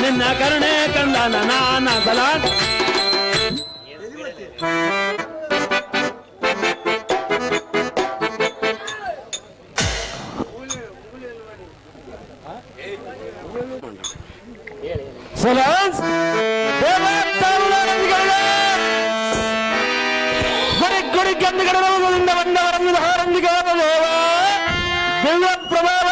ನಿನ್ನ ಕರುಣೆ ಕಂದ ನಾನ ಬಲ ಗುಡಿ ಗಂಧಗಳಿಂದ ಬಂದವರನ್ನು ಹಾರಂದಿಗೆ ದೇವ ಪ್ರಭಾವ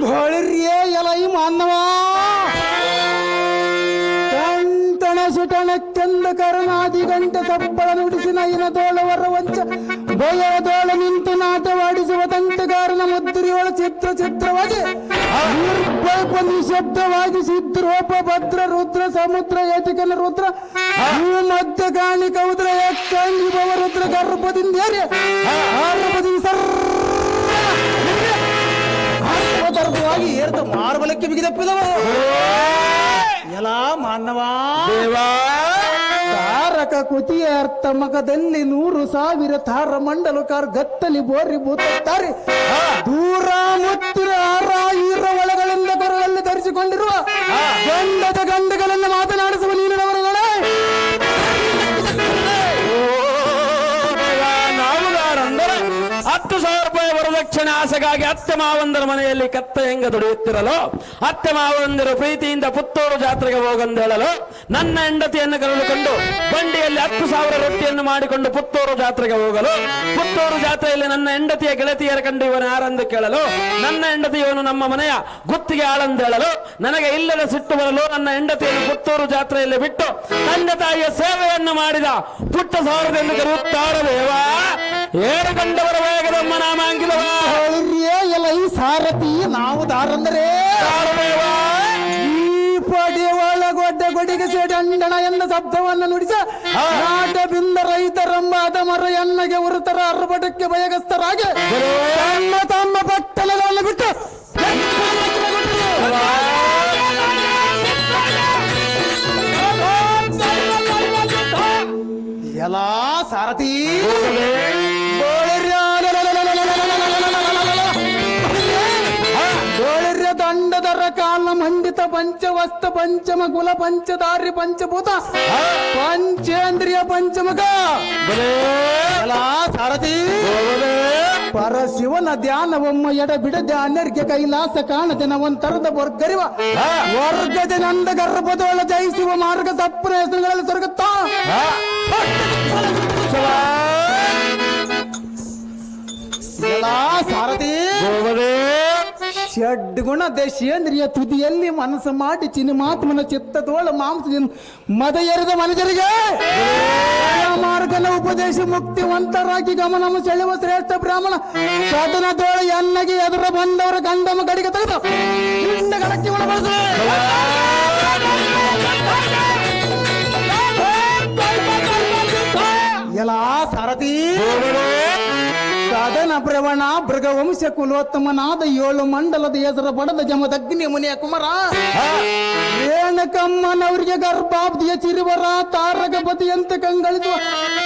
ಘೋಳಿರ್ಯೇ ಎಲೈ ಮಾನವ ಟಣಸುಟಣಕ್ಕೆಂದ ಕರುಣಾದಿ ಗಂಟೆ ಸಪ್ಪಳ ನುಡಿಸಿ ನಯನ ತೋಳವರ ವಂಚ ಭಯದೋಳ ನಿಂತು ನಾಟವಾಡಿಸುವ ತಂಟಗಾರನ ಮುದ್ರಿಯೊಳ ಚಿತ್ರ ಚಿತ್ರವಾಗಿ ನಿಶಬ್ದವಾಗಿ ಸಿದ್ರೋಪ ಭದ್ರ ರುದ್ರ ಸಮುದ್ರ ಯತಿಕನ ರುದ್ರ ಮಧ್ಯ ಕಾಣಿ ಕೌದ್ರ ಯಕ್ಕಂಗಿ ಭವ ರುದ್ರ ಗರ್ಭದಿಂದೇರಿ ಸರ್ವತರ್ಪವಾಗಿ ಏರ್ತ ಮಾರ್ಬಲಕ್ಕೆ ಬಿಗಿದಪ್ಪಿದವ ಎಲ್ಲ ಮಾನವ ತಾರಕ ಕುತಿಯ ಅರ್ಥ ಮಗದಲ್ಲಿ 100,000 ತಾರ ಮಂಡಲ ಕಾರ್ ಗತ್ತಲಿ ಬೋರಿ ಭೂತಾರೆ ದೂರ ಮುತ್ತಿರ ಆರ ಈರ ಒಳಗಳಿಂದ ಕೊರಳಲ್ಲಿ ಧರಿಸಿಕೊಂಡಿರುವ ಗಂಡದ ಗಂಡಗಳನ್ನು ಮಾತನಾಡಿಸುವ ನೀನವರುಗಳೇ ನಾವುಗಾರಂದರೆ 10,000 ರೂಪಾಯಿ ವರದಕ್ಷಿಣೆ ಆಸೆಗಾಗಿ ಅತ್ತೆ ಮಾವಂದರ ಮನೆಯಲ್ಲಿ ಕತ್ತ ಹೆಂಗ ದುಡಿಯುತ್ತಿರಲು ಅತ್ತೆ ಮಾವಂದಿರು ಪ್ರೀತಿಯಿಂದ ಪುತ್ತೂರು ಜಾತ್ರೆಗೆ ಹೋಗಂದು ಹೇಳಲು ನನ್ನ ಹೆಂಡತಿಯನ್ನು ಕರೆದುಕೊಂಡು ಬಂಡಿಯಲ್ಲಿ 10,000 ರೊಟ್ಟಿಯನ್ನು ಮಾಡಿಕೊಂಡು ಪುತ್ತೂರು ಜಾತ್ರೆಗೆ ಹೋಗಲು ಪುತ್ತೂರು ಜಾತ್ರೆಯಲ್ಲಿ ನನ್ನ ಹೆಂಡತಿಯ ಗೆಳತಿಯರ ಕಂಡು ಇವನು ಯಾರೆಂದು ಕೇಳಲು ನನ್ನ ಹೆಂಡತಿ ಇವನು ನಮ್ಮ ಮನೆಯ ಗುತ್ತಿಗೆ ಆಳೆಂದು ಹೇಳಲು ನನಗೆ ಇಲ್ಲದ ಸಿಟ್ಟು ಬರಲು ನನ್ನ ಹೆಂಡತಿಯನ್ನು ಪುತ್ತೂರು ಜಾತ್ರೆಯಲ್ಲಿ ಬಿಟ್ಟು ತಂದೆ ತಾಯಿಯ ಸೇವೆಯನ್ನು ಮಾಡಿದ ಪುಟ್ಟ ಸಾರದೆಂದು ಕರೆಯುತ್ತಾರೆ ದೇವಾ ಏರು ಕಂಡವರ ವೇಗದಮ್ಮ ನಾಮಾಂಕಿತವ ಈ ಸಾರಥಿ ನಾವು ದಾರಂದರೆ ಈ ಪಡೆ ಒಳಗೊಡ್ಡ ಗೊಡಿಗೆ ಸೇಡಂಡಣ ಎನ್ನ ಶಬ್ದವನ್ನು ನುಡಿಸ ನಾಟ ಬಿಂದ ರೈತರಂಬಾದ ಮರ ಎಣ್ಣಗೆ ಉರುತರ ಅರ್ಬಟಕ್ಕೆ ಭಯಗಸ್ತರಾಗಿ ತಮ್ಮ ತಮ್ಮ ಪಟ್ಟಣಗಳನ್ನು ಬಿಟ್ಟು ಎಲ್ಲ ಸಾರಥಿ ದಂಡದರ ಕಾಲ ಮಂಡಿತ ಪಂಚವಸ್ತ ಪಂಚಮ ಕುಲ ಪಂಚದಾರಿ ಪಂಚಭೂತ ಪಂಚೇಂದ್ರಿಯ ಪಂಚಮುಖ ಸಾರಥಿ ಪರಶಿವನ ಧ್ಯಾನವೊಮ್ಮ ಎಡ ಬಿಡದೆ ಅನರ್ಗೆ ಕೈಲಾಸ ಕಾಣದೆ ನವಂತರದ ವರ್ಗರಿವ ವರ್ಗದ ನಂದ ಗರ್ಭದೊಳ ಜಯಿಸುವ ಮಾರ್ಗ ಸಪ್ರ ಹೆಸರುಗಳಲ್ಲಿ ಸ್ವರ್ಗತ್ತ ಗೋವದೇ ಷಡ್ಗುಣ ದೇಶೇಂದ್ರಿಯ ತುದಿಯಲ್ಲಿ ಮನಸ್ಸು ಮಾಡಿ ಚಿನಿಮಾತ್ಮನ ಚಿತ್ತದೋಳ ಮಾಂಸದಿಂದ ಮದ ಎರೆದ ಮನುಜರಿಗೆ ಮಾರ್ಗನ ಉಪದೇಶ ಮುಕ್ತಿವಂತರಾಗಿ ಗಮನಮ ಸೆಳೆವ ಶ್ರೇಷ್ಠ ಬ್ರಾಹ್ಮಣ ಕದನದೋಳ ಎನ್ನಗೆ ಎದುರ ಬಂದವರ ಗಂಡಮ ಗಡಿಗೆ ತೆಗೆದು ಹಿಂಡಗಳಕ್ಕೆ ಒಳಬಡಿಸು. ಎಲ್ಲ ಸಾರಥಿ ಕದನ ಪ್ರವಣ ಭೃಗವಂಶ ಕುಲೋತ್ತಮನಾದ 7 ಮಂಡಲದ ಹೆಸರು ಪಡೆದ ಜಮದಗ್ನಿ ಮುನಿಯ ಕುಮಾರ ರೇಣಕಮ್ಮನವರಿಗೆ ಗರ್ಭಾಬ್ದಿಯ ಚಿರುವರ ತಾರಕಪತಿಯಂತೆ ಕಂಗಳಿಸುವ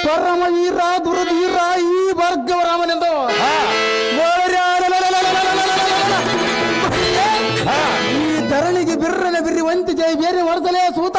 ಪರಮ ವೀರ ದುರಧೀರ ಈ ಭಾರ್ಗವರಾಮನೆಂದು ಈ ಧರಣಿಗೆ ಬಿರ್ರನೆ ಬಿರಿವಂತಿ ಜೈ ಬೇರೆ ಹೊರಸಲೇ ಸೂತ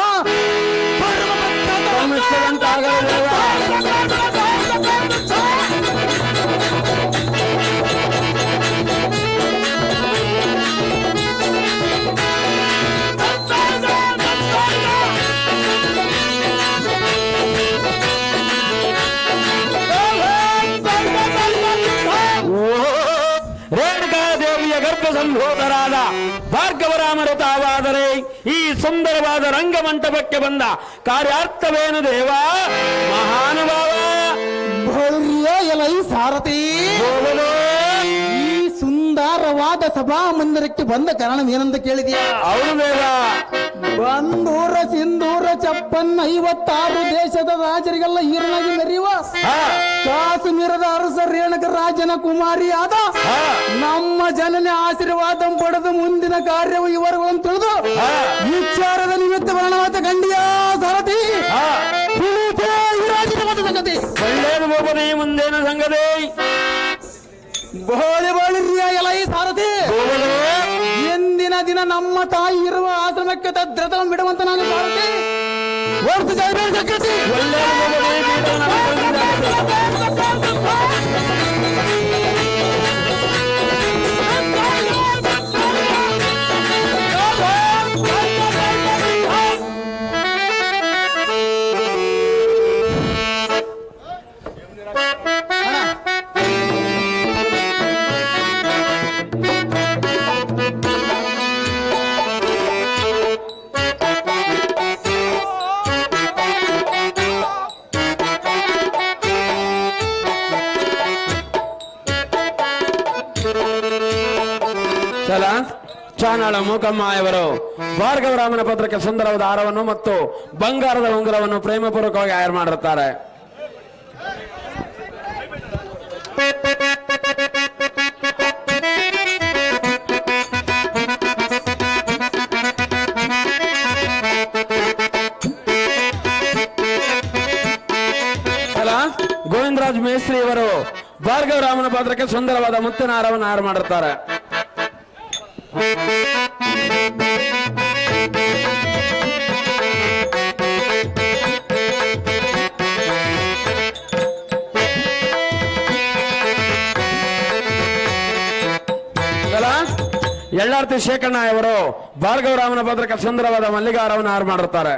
ರೇಣುಕಾದೇವಿಯ ಗರ್ಭ ಸಂಭೂತರಾದ ಭಾರ್ಗವರಾಮರು ತಾವಾದರೆ ಈ ಸುಂದರವಾದ ರಂಗಮಂಟಪಕ್ಕೆ ಬಂದ ಕಾರ್ಯಾರ್ಥವೇನು ದೇವ ಮಹಾನುಭಾವ? ಎಲೈ ಸಾರಥಿ ಈ ಸುಂದರವಾದ ಸಭಾ ಮಂದಿರಕ್ಕೆ ಬಂದ ಕಾರಣವೇನೆಂದು ಕೇಳಿದೆಯಾ? ಅವನು ದೇವ ಬಂದೂರ ಸಿಂಧೂರ ಚಪ್ಪನ್ 56 ದೇಶದ ರಾಜರಿಗೆಲ್ಲ ಹೀರನಾಗಿ ಮೆರೆಯುವ ಕಾಶ್ಮೀರದ ಅರಸ ರೇಣಕ ರಾಜನ ಕುಮಾರಿಯಾದ ನಮ್ಮ ಜನನೇ ಆಶೀರ್ವಾದ ಪಡೆದು ಮುಂದಿನ ಕಾರ್ಯವು ಇವರುಗಳನ್ನು ತಿಳಿದು ವಿಚಾರದ ನಿಮಿತ್ತ ವರ್ಣವಾದ ಗಂಡಿಯ ಸಾರಥಿ ಸಂಗತಿ ಒಳ್ಳೇದು ಬೋಬನಿ ಮುಂದೇನು ಸಂಗತಿ ಬೋಳಿ ಬೋಳಿರಿಯ ಎಲೈ ಸಾರಥಿ ಎಂದಿನ ದಿನ ನಮ್ಮ ತಾಯಿ ಇರುವ ಆಶ್ರಮಕ್ಕೆ ತದ್ರತ ಬಿಡುವಂತ ನಾನು ಸಾರಥಿ ವರ್ಷ ಜಾಗೃತಿ ಚಾನಾಳ ಮೂಕಮ್ಮಾಯವರು ಭಾರ್ಗವರಾಮನ ಪತ್ರಕ್ಕೆ ಸುಂದರವಾದ ಹಾರವನ್ನು ಮತ್ತು ಬಂಗಾರದ ಉಂಗುರವನ್ನು ಪ್ರೇಮಪೂರ್ವಕವಾಗಿ ಆಯರ್ ಮಾಡಿರುತ್ತಾರೆ. ಗೋವಿಂದರಾಜ್ ಮೇಸ್ತ್ರಿ ಅವರು ಭಾರ್ಗವರಾಮನ ಪಾತ್ರಕ್ಕೆ ಸುಂದರವಾದ ಮುತ್ತಿನ ಹಾರವನ್ನು ಆಯರ್ ಮಾಡಿರುತ್ತಾರೆ. ಯಳ್ಳಾರ್ತಿ ಶೇಖಣ್ಣ ಅವರು ಭಾರ್ಗವರಾಮನ ಪಾತ್ರಕ್ಕೆ ಸುಂದರವಾದ ಮಲ್ಲಿಗಾರವನ್ನು ಆರು ಮಾಡಿರುತ್ತಾರೆ.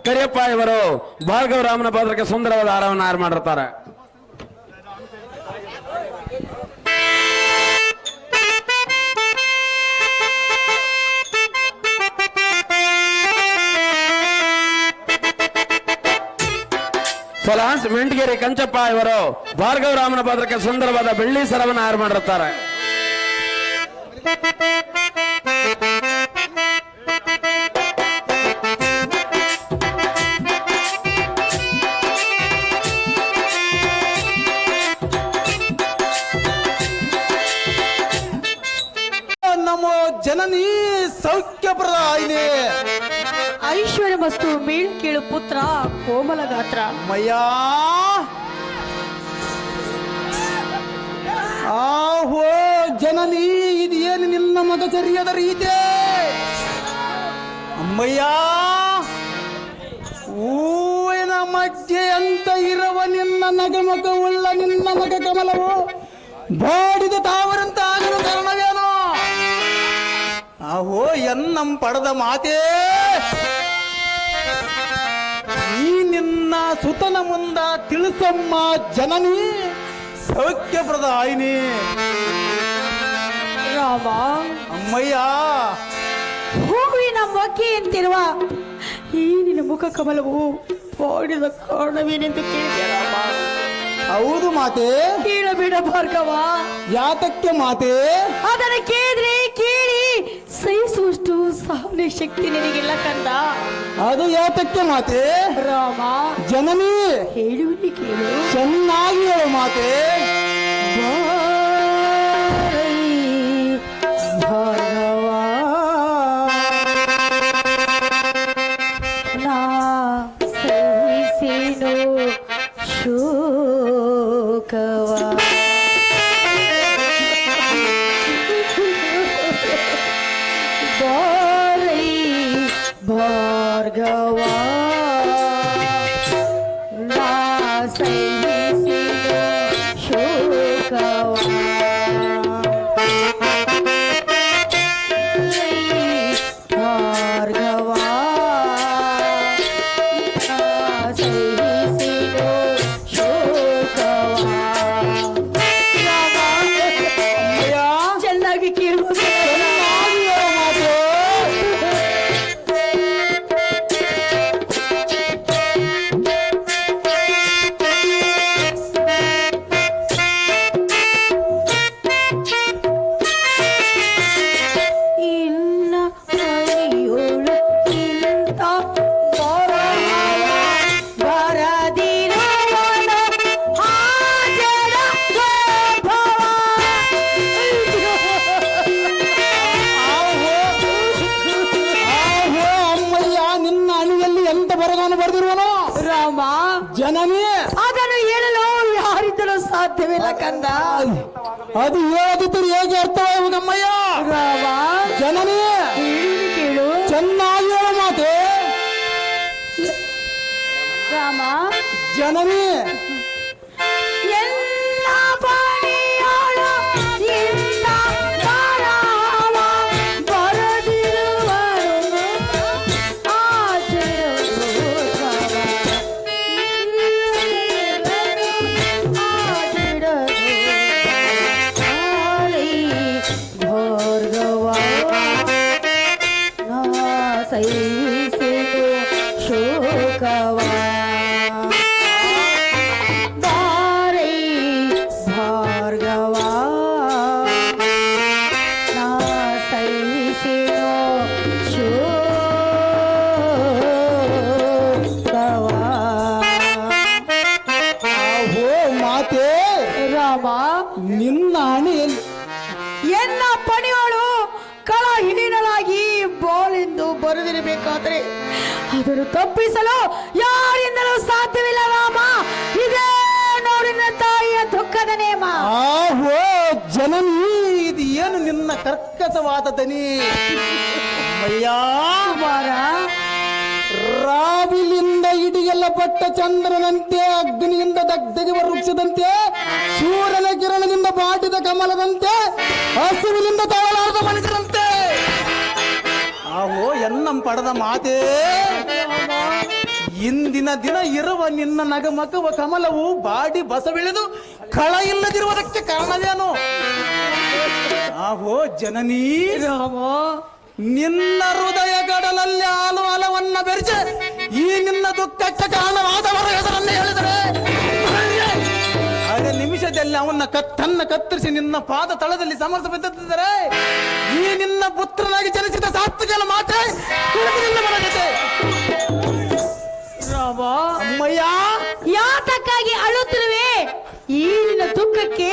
ಕರಿಯಪ್ಪ ಇವರು ಭಾರ್ಗವರಾಮನ ಪಾತ್ರಕ್ಕೆ ಸುಂದರವಾದ ಹಾರವನ್ನು ಆರು ಮಾಡಿರುತ್ತಾರೆ. ಮೆಂಟಗೇರಿ ಕಂಚಪ್ಪ ಇವರು ಭಾರ್ಗವರಾಮನ ಪಾತ್ರಕ್ಕೆ ಸುಂದರವಾದ ಬೆಳ್ಳಿ ಸರವನ್ನು ಆರು ಮಾಡಿರುತ್ತಾರೆ. ನಮ್ಮ ಜನನಿ ಸೌಖ್ಯಪ್ರದಾಯಿನಿ ಐಶ್ವರ್ಯ ವಸ್ತು ಮೇಲ್ಕೀಳು ಪುತ್ರ ಕೋಮಲ ಗಾತ್ರ ಮಯ್ಯ ಆಹೋ ಜನನಿ ಇದೇನು ನಿನ್ನ ಮಗ ಸರಿಯಾದ ರೀತಿ ಅಮ್ಮಯ್ಯ ಹೂವಿನ ಮಧ್ಯೆ ಅಂತ ಇರುವ ನಿನ್ನ ನಗಮಗವುಳ್ಳ ನಿನ್ನ ಮಗ ಕಮಲವು ಬಾಡಿದ ತಾವರಂತ ಆಗಲು ಕಾರಣವೇನೋ ಆಹೋ ಎನ್ನಂ ಪಡೆದ ಮಾತೇ ಈ ನಿನ್ನ ಸುತನ ಮುಂದ ತಿಳಿಸಮ್ಮ ಜನನಿ ಸೌಖ್ಯಪ್ರದ ಆಯ್ನಿ ರಾಮ, ಅಮ್ಮಯ್ಯ. ಹೂವಿನ ಮೊಗ್ಗೆಯಂತಿರುವ ಈ ನಿನ್ನ ಮುಖ ಕಮಲವು ಬಾಡಿದ ಕಾರಣವೇನೆಂದು ಕೇಳಿದೆ ರಾಮ. ಹೌದು ಮಾತೆ. ಕೇಳಬೇಡ ಭಾರ್ಗವ. ಯಾತಕ್ಕೆ ಮಾತೆ? ಅದನ್ನು ಕೇಳಿದ್ರೆ ಕೇಳಿ ಸಹಿಸುವಷ್ಟು ಸಹನೆ ಶಕ್ತಿ ನಿನಗಿಲ್ಲ ಕಂದ. ಅದು ಯಾತಕ್ಕೆ ಮಾತೆ? ರಾಮ, ಜನನಿ ಹೇಳುವಲ್ಲಿ ಕೇಳು. ಚೆನ್ನಾಗಿ ಹೇಳು ಮಾತೆ. ಭಾರ್ಗವ, ನಾ ಸಹಿಸೇನು ಶೋಕವ. ಬಾರೈ ಭಾರ್ಗವ, ನಾ ಸಹಿಸೇನು ಶೋಕವ. ಭಾರ್ಗವ, ನಾ ಸಹಿಸೇನು ಶೋಕವ. ರಾಮ, ಅಮ್ಮಯ್ಯ, ಚೆನ್ನಾಗಿ ಕೇಳುವ ಚೆನ್ನಾಗಿ ಹೇಳು ಮಾತೆ. ಇನ್ನ ಮನೆಯೋಳು ಇಂಥ ಬರಹವ ಬರದಿರುವನು ಹಾಜರ ವೈಭವ. ಆಹೋ, ಅಮ್ಮಯ್ಯ, ನಿನ್ನ ಅಣಿಯಲ್ಲಿ ಎಂತ ಬರಗಾನು ಬರೆದಿರುವನು ರಾಮ, ಜನನಿ. ಅದನ್ನು ಹೇಳಲು ಯಾರಿದ್ದರೂ ಸಾಧ್ಯವಿಲ್ಲ ಕಂದ. ಅದು ಹೇಳದಿದ್ದರೆ ಹೇಗೆ ಅರ್ಥವಾಗುವುದಮ್ಮಯ್ಯ? ರಾಮ, ಜನನಿ ಹೇಳುವುದು ಕೇಳು. ಚೆನ್ನಾಗಿ ಹೇಳು ಮಾತೆ. ರಾಮ, ಜನನಿ ಎಲ್ಲ ಪಣಿಯೋಳು ಇಂಥ ಬರಹವ ಬರದಿರುವನು ಹಾಜರ ವೈಭವ. ಹಾಜರ ಭಾರ್ಗವ, ನಾ ಸಹಿಸೆನು ಶೋಕವ. ಬಾರೈ ಭಾರ್ಗವ, ನಾ ಸಹಿಸೆನು ಶೋಕವ. ಆಹೋ ಮಾತೆ, ರಾಮ, ನಿನ್ನ ಅಣೆಯಲ್ಲಿ ಎನ್ನ ಪಣಿಯೋಳು ಕಳ ಹಿಡಿನಲಾಗಿ ಬೋಲೆಂದು ಬರೆದಿರಬೇಕಾದರೆ ಅದನ್ನು ತಪ್ಪಿಸಲು ಯಾರಿಂದಲೂ ಸಾಧ್ಯವಿಲ್ಲ ರಾಮ. ಇದೇ ನೋಡಿನ ತಾಯಿಯ ದುಃಖದ ನೇಮ. ಆಹೋ ಜನನಿ, ಇದು ಏನು ನಿನ್ನ ಕರ್ಕಸವಾದ ದನಿ? ಅಮ್ಮಯ್ಯ, ಕುಮಾರ, ರಾವಿಲಿಂದ ಇಡಿಗೆಲ್ಲ ಪಟ್ಟ ಚಂದ್ರನಂತೆ, ಅಗ್ನಿಯಿಂದ ದಗ್ಧಗೆ ವೃಕ್ಷದಂತೆ, ಸೂರ್ಯನ ಕಿರಣದಿಂದ ಬಾಟಿದ ಕಮಲದಂತೆ, ಹಸುವಿನಿಂದ ತವಲಾರದ ಮನುಷ್ಯರಂತೆ. ಆಹೋ ಎನ್ನಂ ಪಡೆದ ಮಾತೇ. ಇಂದಿನ ದಿನ ಇರುವ ನಿನ್ನ ನಗಮಕವ ಕಮಲವು ಬಾಡಿ ಬಸವಿಳಿದು ಕಳ ಇಲ್ಲದಿರುವುದಕ್ಕೆ ಕಾರಣವೇನು? ಆಹೋ ಜನನೀ, ರಾಮ, ನಿನ್ನ ಹೃದಯ ಗಡಲಲ್ಲಿ ಹಾಲು ಹಲವನ್ನ ಬೆರೆಸಿ ಈ ನಿನ್ನ ದುಃಖಕ್ಕೆ ಕಾರಣವಾದವರ ಹೆಸರನ್ನು ಹೇಳಿದರೆ ಅರೆ ನಿಮಿಷದಲ್ಲಿ ಅವನ್ನ ತನ್ನ ಕತ್ತರಿಸಿ ನಿನ್ನ ಪಾದ ತಳದಲ್ಲಿ ಸಮರ್ಥ ಬಿದ್ದಿದ್ದರೆ ಈ ನಿನ್ನ ಪುತ್ರನಾಗಿ ಜನಿಸಿದ ಸಾತ್ವಿಕನ ಮಾತೆ ಕುಳಿತು ನಿನ್ನ ಮನ ಜೊತೆ. ರಾಮ, ಅಮ್ಮಯ್ಯ, ಯಾತಕ್ಕಾಗಿ ಅಳುತ್ತಿರುವೆ? ಈ ನಿನ್ನ ದುಃಖಕ್ಕೆ